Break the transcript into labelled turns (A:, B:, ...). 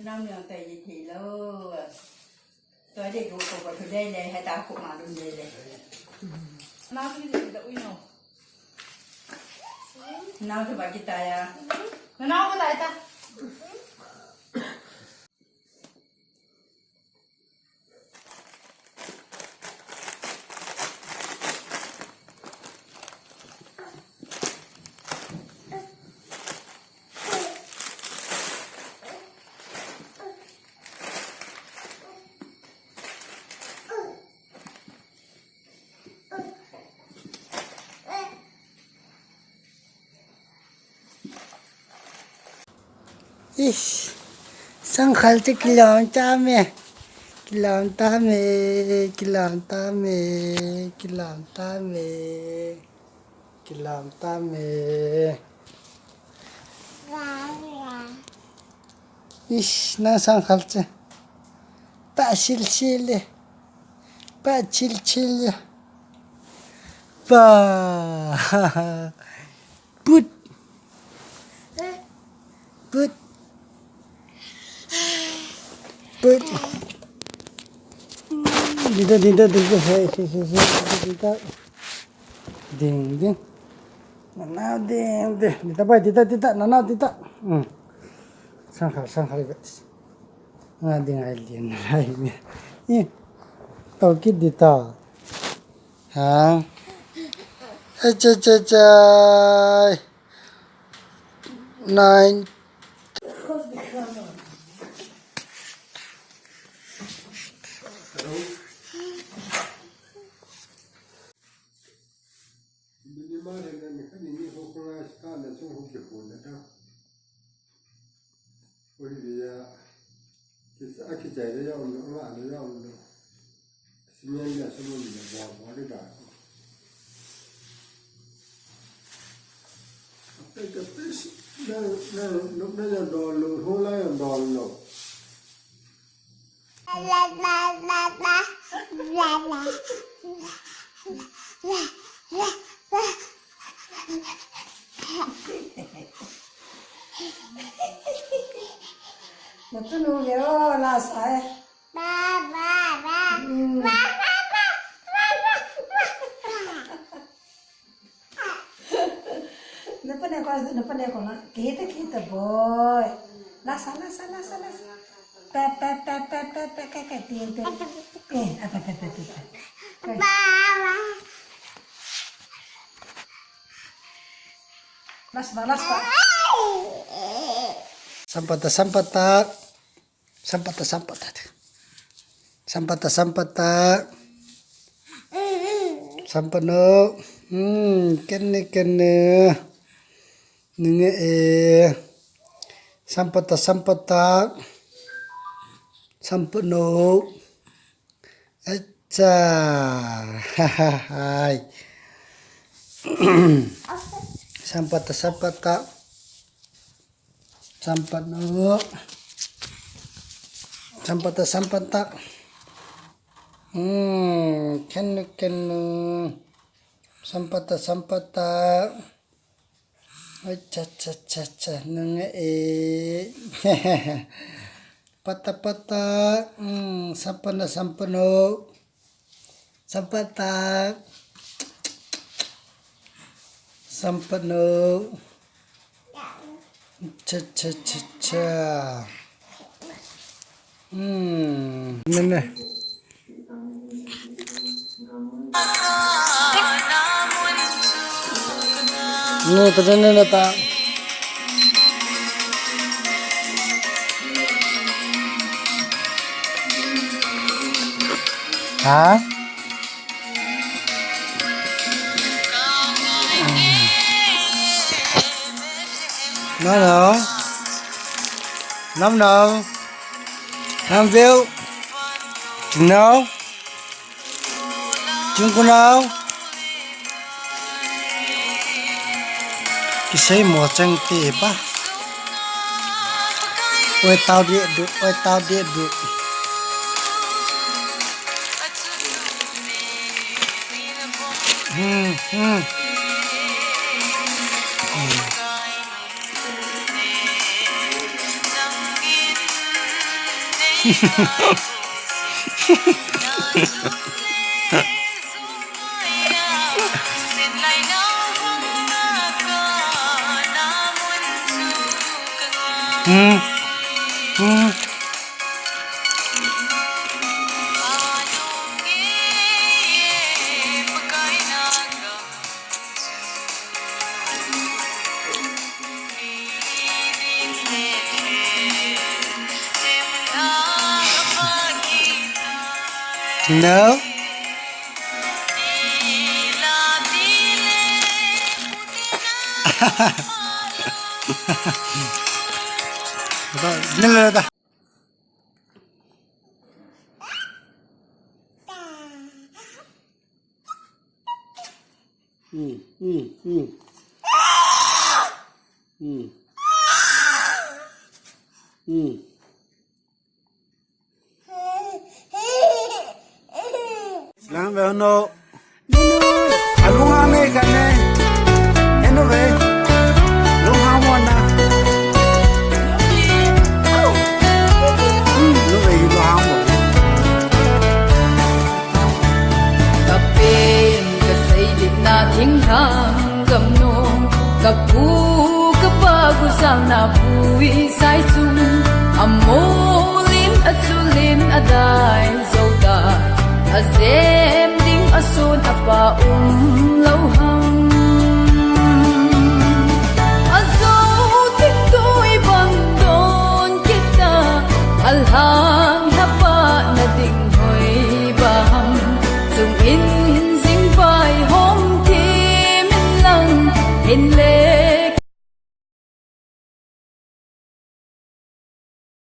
A: năm nào tại vì thì lâu tôi để đủ cổ vật ở đây này hay ta cũng mà luôn đây này nào cái gì đậu nào nào thì bà kita ya nào cái này ta
B: Ish, sang khalti kilawan tame, kilawan tame, kilawan tame, kilawan tame, kilawan tame. Ish, na sang khalti, pa silsile, pa chilchile, pa, put, put. But dita ding nanau ding dita boy dita nanau dita sangkhal guys ngading alien lainnya Haokip dita ha acha 9 Aki chạy ra nhau nữa, lại với nhau nữa. Xin nhanh là xong rồi mình bỏ qua cái đại. Cái lúc đó là đòn lụt, hôm nay là đòn lụt. Nó cứ nuôi nhớ là sai. Ba. Nó phân này con nó kita boy. La sa. Pe cái tiền. Pe. Ba. Las ba. Sampata sampano kenne ninge sampata sampano acha hai sampata sampano sampata kenne sampata acha nunge pata sampano sampata sampano cha nene no tadane nata ha no Nam Bill no chúng con nào cái xây một trang tệ ba ôi tao điện được
C: No. Nila. Lang Veinunnom. Alunga me kane. Eno ve. Lunga mona. Lu ve lunga mo.
D: Kapin kasaylit nating hanggamnong kapu kapagusang napuwi sa isung amolin at sulin aday zauda azem ding asun apa lauhang azo tikto'y bandon kita alhan